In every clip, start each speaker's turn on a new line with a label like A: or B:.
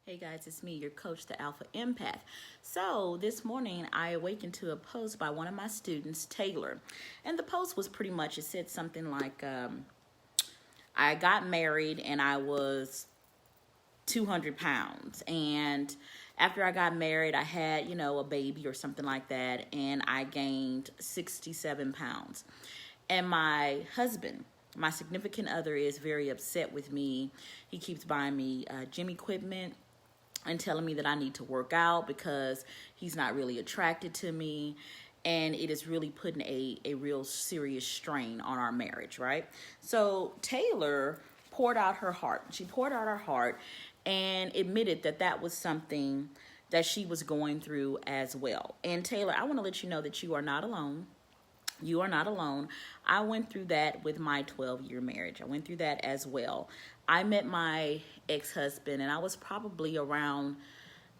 A: Hey guys, it's me, your coach, the Alpha Empath. So this morning I awakened to a post by one of my students, Taylor. And the post was pretty much, it said something like, I got married and I was 200 pounds. And after I got married, I had, a baby or something like that. And I gained 67 pounds. And my husband, my significant other, is very upset with me. He keeps buying me gym equipment and telling me that I need to work out because he's not really attracted to me. And it is really putting a real serious strain on our marriage, right? So Taylor poured out her heart. She poured out her heart and admitted that that was something that she was going through as well. And Taylor, I want to let you know that you are not alone. You are not alone. I went through that with my 12-year marriage. I went through that as well. I met my ex-husband and I was probably around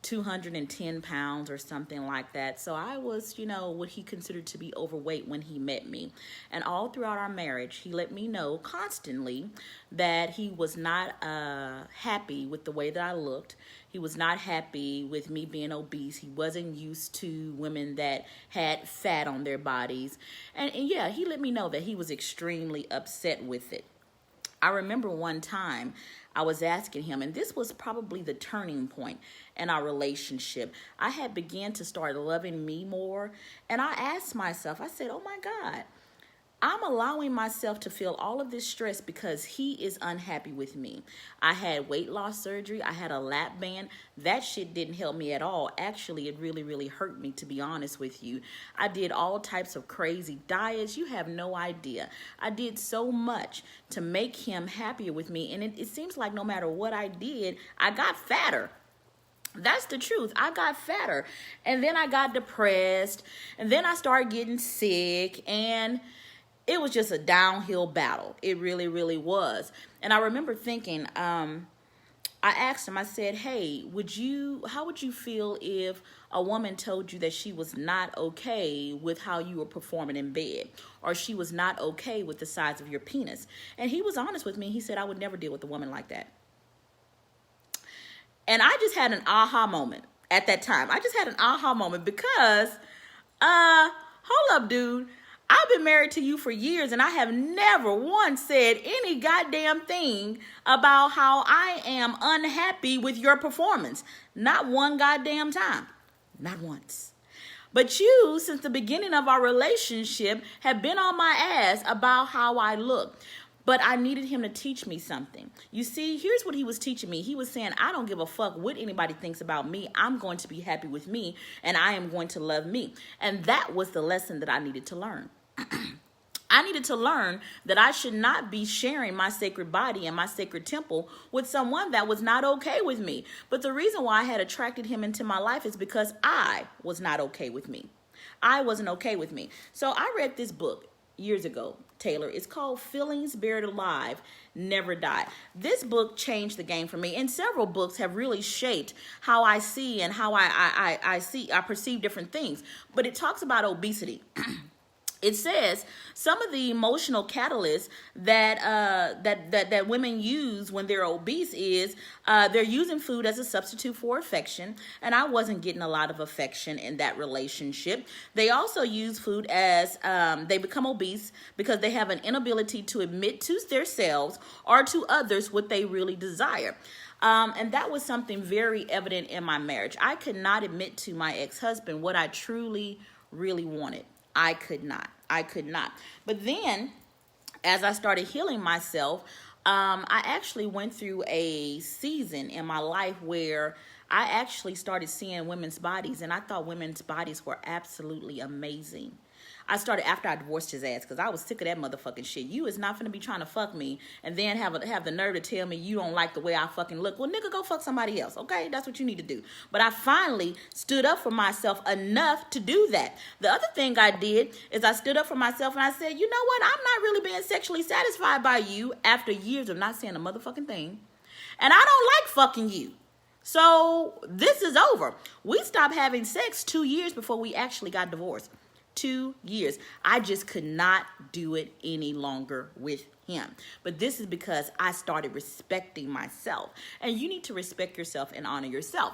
A: 210 pounds or something like that. So I was, what he considered to be overweight when he met me. And all throughout our marriage, he let me know constantly that he was not happy with the way that I looked. He was not happy with me being obese. He wasn't used to women that had fat on their bodies. And yeah, he let me know that he was extremely upset with it. I remember one time I was asking him, and this was probably the turning point in our relationship. I had began to start loving me more, and I asked myself, I said, oh my God, I'm allowing myself to feel all of this stress because he is unhappy with me. I had weight loss surgery. I had a lap band. That shit didn't help me at all. Actually, it really, really hurt me, to be honest with you. I did all types of crazy diets. You have no idea. I did so much to make him happier with me. And it seems like no matter what I did, I got fatter. That's the truth. I got fatter. And then I got depressed. And then I started getting sick. And it was just a downhill battle. It really, really was. And I remember thinking, I asked him, I said, hey, how would you feel if a woman told you that she was not okay with how you were performing in bed, or she was not okay with the size of your penis? And he was honest with me. He said, I would never deal with a woman like that. And I just had an aha moment at that time. I just had an aha moment because, hold up, dude. I've been married to you for years and I have never once said any goddamn thing about how I am unhappy with your performance. Not one goddamn time. Not once. But you, since the beginning of our relationship, have been on my ass about how I look. But I needed him to teach me something. You see, here's what he was teaching me. He was saying, I don't give a fuck what anybody thinks about me. I'm going to be happy with me and I am going to love me. And that was the lesson that I needed to learn. I needed to learn that I should not be sharing my sacred body and my sacred temple with someone that was not okay with me. But the reason why I had attracted him into my life is because I was not okay with me. I wasn't okay with me. So I read this book years ago, Taylor. It's called Feelings Buried Alive, Never Die. This book changed the game for me, and several books have really shaped how I see and how I perceive different things. But it talks about obesity. It says some of the emotional catalysts that women use when they're obese is they're using food as a substitute for affection, and I wasn't getting a lot of affection in that relationship. They also use food as they become obese because they have an inability to admit to themselves or to others what they really desire. And that was something very evident in my marriage. I could not admit to my ex-husband what I truly, really wanted. I could not. But then, as I started healing myself, I actually went through a season in my life where I actually started seeing women's bodies, and I thought women's bodies were absolutely amazing. I started after I divorced his ass because I was sick of that motherfucking shit. You is not finna be trying to fuck me and then have the nerve to tell me you don't like the way I fucking look. Well, nigga, go fuck somebody else, okay? That's what you need to do. But I finally stood up for myself enough to do that. The other thing I did is I stood up for myself and I said, you know what? I'm not really being sexually satisfied by you after years of not saying a motherfucking thing. And I don't like fucking you. So this is over. We stopped having sex 2 years before we actually got divorced. 2 years. I just could not do it any longer with him. But this is because I started respecting myself. And you need to respect yourself and honor yourself.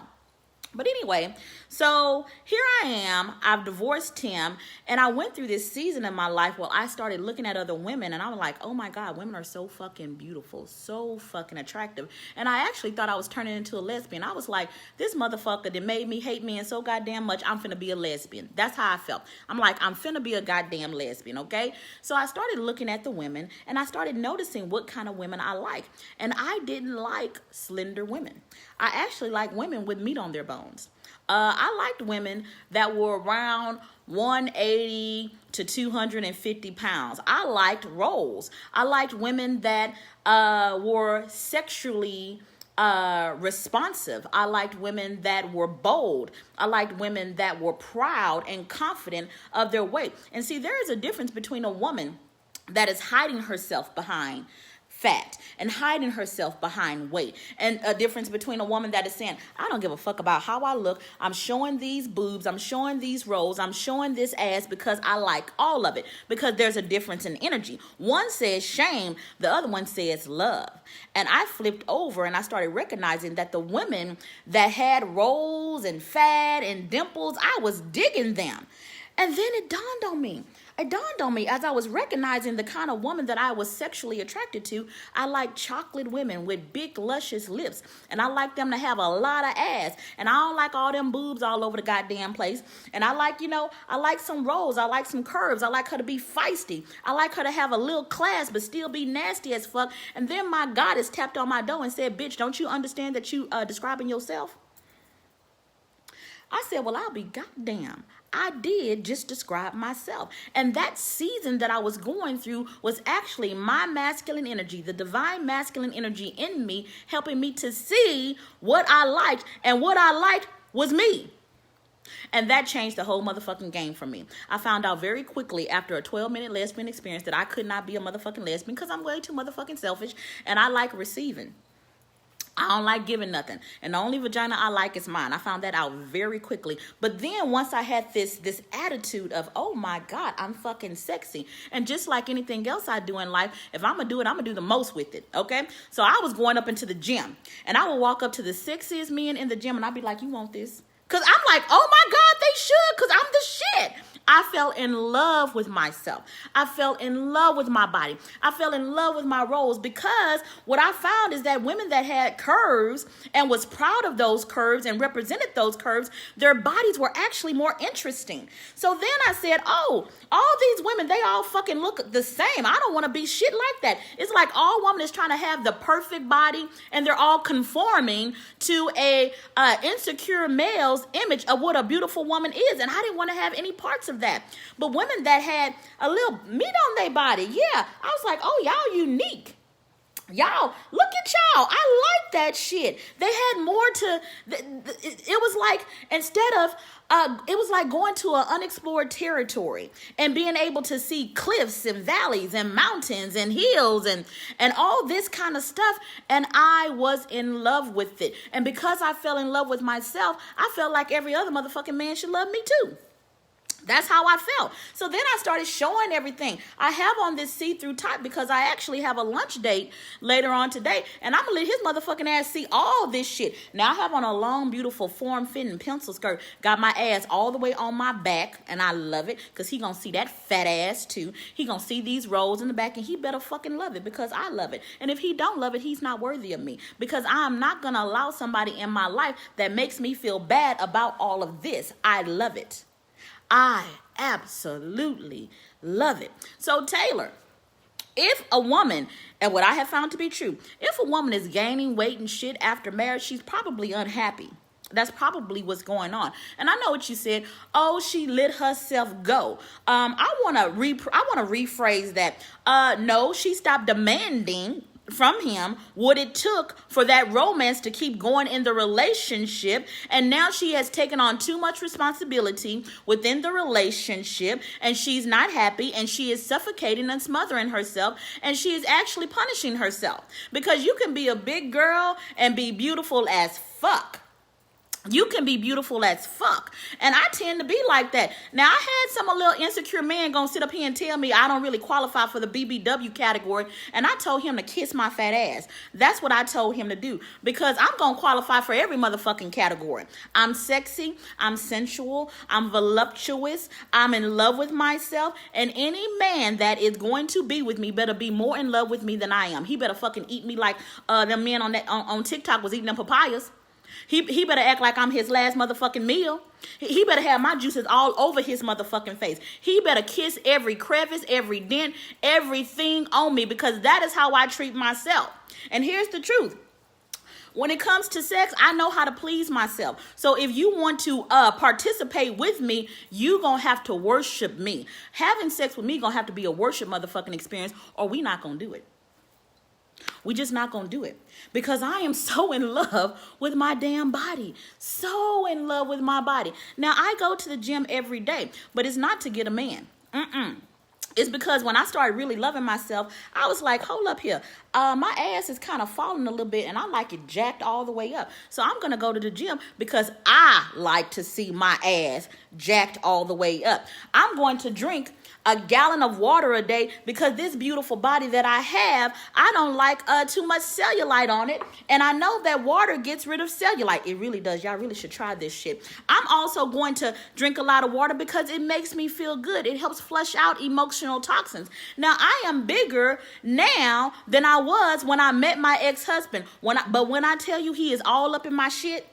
A: But anyway, so here I am. I've divorced Tim, and I went through this season in my life where I started looking at other women, and I was like, oh my God, women are so fucking beautiful, so fucking attractive. And I actually thought I was turning into a lesbian. I was like, this motherfucker that made me hate men so goddamn much, I'm finna be a lesbian. That's how I felt. I'm like, I'm finna be a goddamn lesbian, okay? So I started looking at the women, and I started noticing what kind of women I like. And I didn't like slender women. I actually like women with meat on their bones. I liked women that were around 180 to 250 pounds. I liked rolls. I liked women that were sexually responsive. I liked women that were bold. I liked women that were proud and confident of their weight. And see, there is a difference between a woman that is hiding herself behind fat and hiding herself behind weight, and a difference between a woman that is saying, I don't give a fuck about how I look. I'm showing these boobs, I'm showing these rolls, I'm showing this ass because I like all of it. Because there's a difference in energy. One says shame, the other one says love. And I flipped over and I started recognizing that the women that had rolls and fat and dimples, I was digging them. And then it dawned on me. It dawned on me as I was recognizing the kind of woman that I was sexually attracted to. I like chocolate women with big, luscious lips. And I like them to have a lot of ass. And I don't like all them boobs all over the goddamn place. And I like, I like some rolls. I like some curves. I like her to be feisty. I like her to have a little class but still be nasty as fuck. And then my goddess tapped on my door and said, bitch, don't you understand that you describing yourself? I said, well, I'll be goddamn. I did just describe myself. And that season that I was going through was actually my masculine energy, the divine masculine energy in me, helping me to see what I liked. And what I liked was me. And that changed the whole motherfucking game for me. I found out very quickly after a 12-minute lesbian experience that I could not be a motherfucking lesbian because I'm way too motherfucking selfish and I like receiving. I don't like giving nothing. And the only vagina I like is mine. I found that out very quickly. But then once I had this attitude of, oh my God, I'm fucking sexy. And just like anything else I do in life, if I'm going to do it, I'm going to do the most with it. Okay? So I was going up into the gym. And I would walk up to the sexiest men in the gym and I'd be like, you want this? Because I'm like, oh my God, they should, because I'm the shit. I fell in love with myself. I fell in love with my body. I fell in love with my rolls because what I found is that women that had curves and was proud of those curves and represented those curves, their bodies were actually more interesting. So then I said, oh, all these women, they all fucking look the same. I don't want to be shit like that. It's like all women is trying to have the perfect body and they're all conforming to a insecure male's image of what a beautiful woman is. And I didn't want to have any parts of that. But women that had a little meat on their body, yeah, I was like, oh, y'all unique. Y'all, look at y'all. I like that shit. They had more to, it was like, instead of, it was like going to an unexplored territory and being able to see cliffs and valleys and mountains and hills and all this kind of stuff. And I was in love with it. And because I fell in love with myself, I felt like every other motherfucking man should love me too. That's how I felt. So then I started showing everything. I have on this see-through top because I actually have a lunch date later on today. And I'm going to let his motherfucking ass see all this shit. Now I have on a long, beautiful form-fitting pencil skirt. Got my ass all the way on my back. And I love it because he going to see that fat ass too. He going to see these rolls in the back. And he better fucking love it because I love it. And if he don't love it, he's not worthy of me. Because I'm not going to allow somebody in my life that makes me feel bad about all of this. I love it. I absolutely love it. So Taylor, if a woman, and what I have found to be true, if a woman is gaining weight and shit after marriage, she's probably unhappy. That's probably what's going on. And I know what you said. Oh, she let herself go. I want to rephrase that. No, she stopped demanding from him what it took for that romance to keep going in the relationship, and now she has taken on too much responsibility within the relationship, and she's not happy, and she is suffocating and smothering herself, and she is actually punishing herself, because you can be a big girl and be beautiful as fuck You can be beautiful as fuck. And I tend to be like that. Now, I had some a little insecure man gonna sit up here and tell me I don't really qualify for the BBW category. And I told him to kiss my fat ass. That's what I told him to do. Because I'm gonna qualify for every motherfucking category. I'm sexy. I'm sensual. I'm voluptuous. I'm in love with myself. And any man that is going to be with me better be more in love with me than I am. He better fucking eat me like them men on TikTok was eating them papayas. He better act like I'm his last motherfucking meal. He better have my juices all over his motherfucking face. He better kiss every crevice, every dent, everything on me, because that is how I treat myself. And here's the truth. When it comes to sex, I know how to please myself. So if you want to participate with me, you gonna have to worship me. Having sex with me gonna have to be a worship motherfucking experience, or we not gonna do it. We just not gonna do it, because I am so in love with my damn body. So in love with my body. Now, I go to the gym every day, but it's not to get a man. It's because when I started really loving myself, I was like, hold up here. My ass is kind of falling a little bit, and I like it jacked all the way up. So I'm going to go to the gym because I like to see my ass jacked all the way up. I'm going to drink a gallon of water a day because this beautiful body that I have, I don't like too much cellulite on it. And I know that water gets rid of cellulite. It really does. Y'all really should try this shit. I'm also going to drink a lot of water because it makes me feel good. It helps flush out emotional toxins. Now, I am bigger now than I was when I met my ex-husband. But when I tell you he is all up in my shit,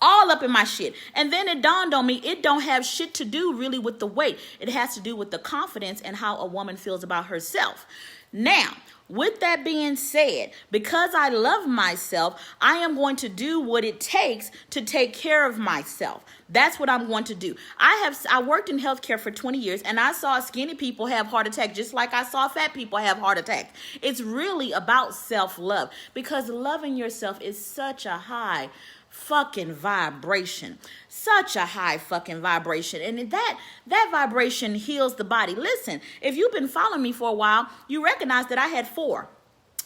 A: all up in my shit. And then it dawned on me, it don't have shit to do really with the weight. It has to do with the confidence and how a woman feels about herself. Now, with that being said, because I love myself, I am going to do what it takes to take care of myself. That's what I'm going to do. I worked in healthcare for 20 years, and I saw skinny people have heart attacks just like I saw fat people have heart attacks. It's really about self-love, because loving yourself is such a high fucking vibration. Such a high fucking vibration. And that vibration heals the body. Listen, if you've been following me for a while, you recognize that I had 4.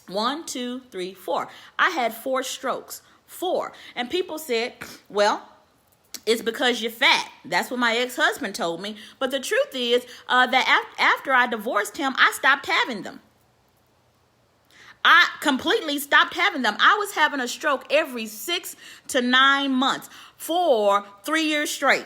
A: 1, 2, 3, 4. I had 4 strokes. 4. And people said, well, it's because you're fat. That's what my ex-husband told me. But the truth is that after I divorced him, I stopped having them. I completely stopped having them. I was having a stroke every 6 to 9 months for 3 years straight.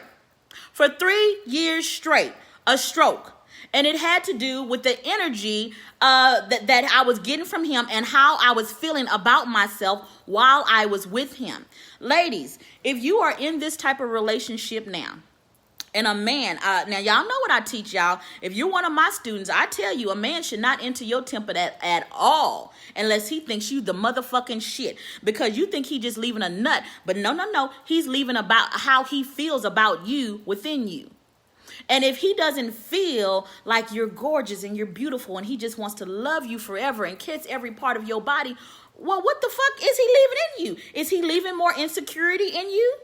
A: For 3 years straight, a stroke. And it had to do with the energy that I was getting from him and how I was feeling about myself while I was with him. Ladies, if you are in this type of relationship now, and a man, now y'all know what I teach y'all. If you're one of my students, I tell you, a man should not enter your temple at all unless he thinks you the motherfucking shit. Because you think he just leaving a nut. But no. He's leaving about how he feels about you within you. And if he doesn't feel like you're gorgeous and you're beautiful and he just wants to love you forever and kiss every part of your body, well, what the fuck is he leaving in you? Is he leaving more insecurity in you?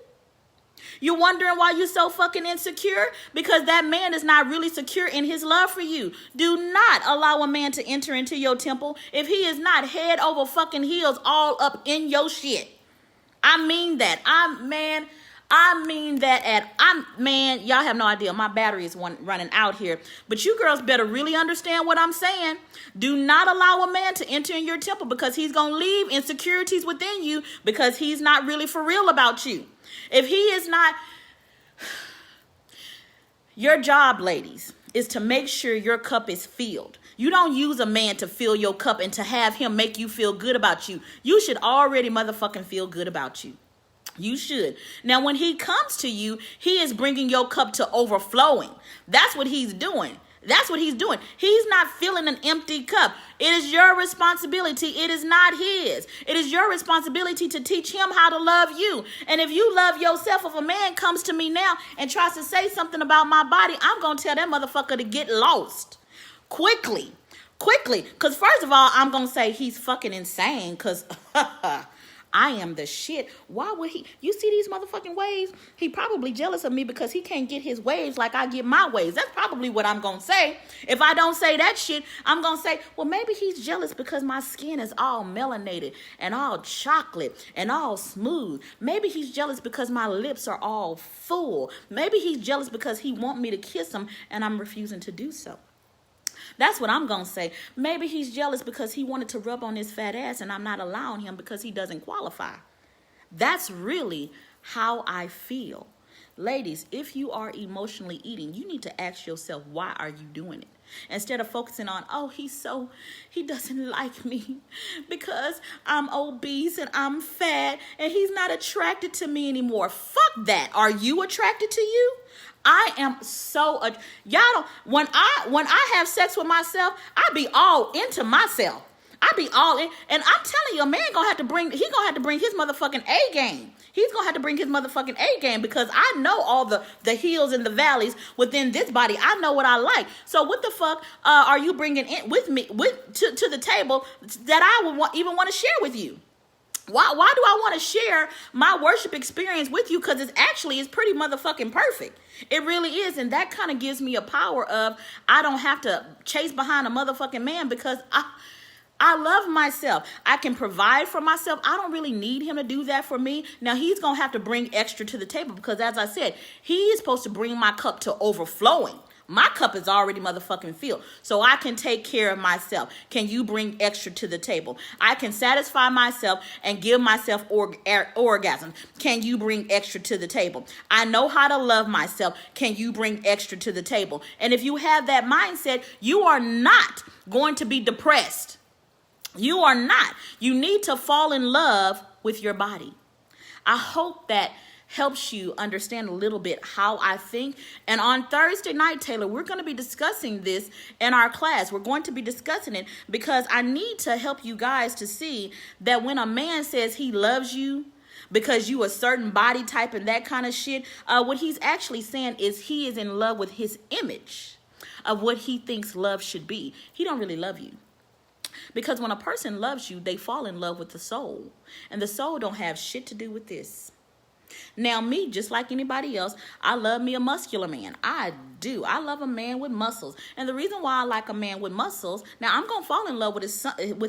A: You're wondering why you're so fucking insecure? Because that man is not really secure in his love for you. Do not allow a man to enter into your temple if he is not head over fucking heels all up in your shit. I mean that. Man, y'all have no idea. My battery is running out here. But you girls better really understand what I'm saying. Do not allow a man to enter in your temple because he's going to leave insecurities within you because he's not really for real about you. If he is not, your job, ladies, is to make sure your cup is filled. You don't use a man to fill your cup and to have him make you feel good about you. You should already motherfucking feel good about you. You should. Now, when he comes to you, he is bringing your cup to overflowing. That's what he's doing. That's what he's doing. He's not filling an empty cup. It is your responsibility. It is not his. It is your responsibility to teach him how to love you. And if you love yourself, if a man comes to me now and tries to say something about my body, I'm going to tell that motherfucker to get lost. Quickly. Because first of all, I'm going to say he's fucking insane because I am the shit. Why would he? You see these motherfucking waves? He probably jealous of me because he can't get his waves like I get my waves. That's probably what I'm going to say. If I don't say that shit, I'm going to say, well, maybe he's jealous because my skin is all melanated and all chocolate and all smooth. Maybe he's jealous because my lips are all full. Maybe he's jealous because he want me to kiss him and I'm refusing to do so. That's what I'm going to say. Maybe he's jealous because he wanted to rub on his fat ass and I'm not allowing him because he doesn't qualify. That's really how I feel. Ladies, if you are emotionally eating, you need to ask yourself, why are you doing it? Instead of focusing on, oh, he doesn't like me because I'm obese and I'm fat and he's not attracted to me anymore. Fuck that. Are you attracted to you? I am so, y'all don't, when I have sex with myself, I be all into myself. I be all in, and I'm telling you, a man gonna have to bring his motherfucking A game. He's gonna have to bring his motherfucking A game because I know all the hills and the valleys within this body. I know what I like. So what the fuck are you bringing in with me to the table that I would even want to share with you? Why do I want to share my worship experience with you? Because it's pretty motherfucking perfect. It really is. And that kind of gives me a power of, I don't have to chase behind a motherfucking man because I love myself. I can provide for myself. I don't really need him to do that for me. Now, he's going to have to bring extra to the table because, as I said, he is supposed to bring my cup to overflowing. My cup is already motherfucking filled. So I can take care of myself. Can you bring extra to the table? I can satisfy myself and give myself orgasm. Can you bring extra to the table? I know how to love myself. Can you bring extra to the table? And if you have that mindset, you are not going to be depressed. You are not. You need to fall in love with your body. I hope that helps you understand a little bit how I think. And on Thursday night, Taylor, we're going to be discussing this in our class. We're going to be discussing it because I need to help you guys to see that when a man says he loves you because you a certain body type and that kind of shit, what he's actually saying is he is in love with his image of what he thinks love should be. He don't really love you. Because when a person loves you, they fall in love with the soul. And the soul don't have shit to do with this. Now, me, just like anybody else, I love me a muscular man. I do. I love a man with muscles. And the reason why I like a man with muscles, now I'm going to fall in love with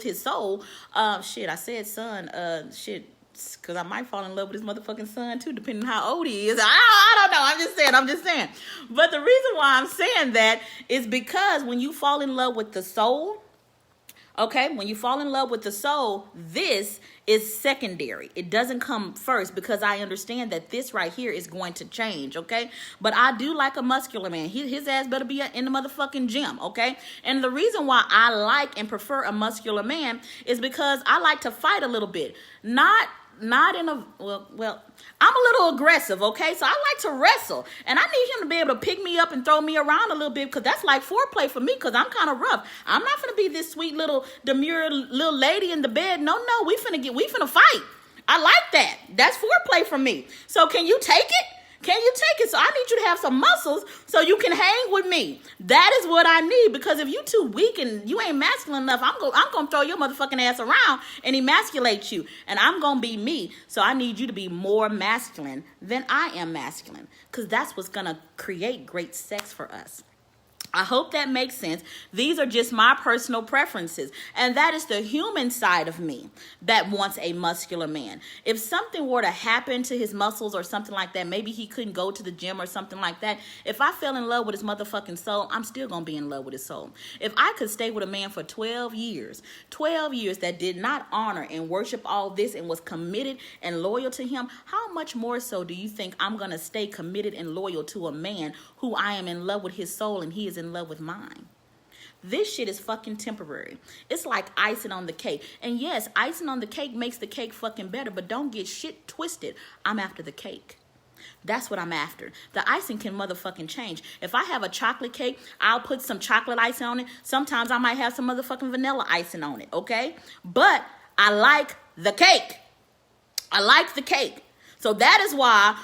A: his soul. I said son. Because I might fall in love with his motherfucking son, too, depending on how old he is. I don't know. I'm just saying. But the reason why I'm saying that is because when you fall in love with the soul, okay, when you fall in love with the soul, this is secondary. It doesn't come first because I understand that this right here is going to change, okay? But I do like a muscular man. His ass better be in the motherfucking gym, okay? And the reason why I like and prefer a muscular man is because I like to fight a little bit. Not in a, well, I'm a little aggressive, okay? So I like to wrestle. And I need him to be able to pick me up and throw me around a little bit because that's like foreplay for me because I'm kind of rough. I'm not going to be this sweet little demure little lady in the bed. No, we finna fight. I like that. That's foreplay for me. So can you take it? Can you take it? So I need you to have some muscles so you can hang with me. That is what I need because if you too weak and you ain't masculine enough, I'm gonna throw your motherfucking ass around and emasculate you. And I'm gonna be me. So I need you to be more masculine than I am masculine because that's what's gonna create great sex for us. I hope that makes sense. These are just my personal preferences. And that is the human side of me that wants a muscular man. If something were to happen to his muscles or something like that, maybe he couldn't go to the gym or something like that. If I fell in love with his motherfucking soul, I'm still going to be in love with his soul. If I could stay with a man for 12 years that did not honor and worship all this and was committed and loyal to him, how much more so do you think I'm going to stay committed and loyal to a man who I am in love with his soul and he is in love with mine? This shit is fucking temporary. It's like icing on the cake. And yes, icing on the cake makes the cake fucking better, but don't get shit twisted. I'm after the cake. That's what I'm after. The icing can motherfucking change. If I have a chocolate cake, I'll put some chocolate icing on it. Sometimes I might have some motherfucking vanilla icing on it, okay? But I like the cake. I like the cake. So that is why,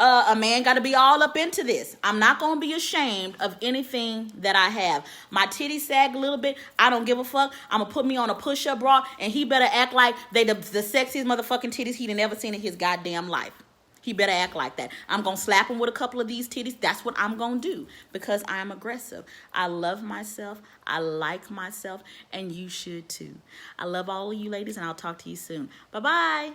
A: A man got to be all up into this. I'm not going to be ashamed of anything that I have. My titties sag a little bit. I don't give a fuck. I'm going to put me on a push-up bra, and he better act like they the sexiest motherfucking titties he'd never seen in his goddamn life. He better act like that. I'm going to slap him with a couple of these titties. That's what I'm going to do because I am aggressive. I love myself. I like myself, and you should too. I love all of you ladies, and I'll talk to you soon. Bye-bye.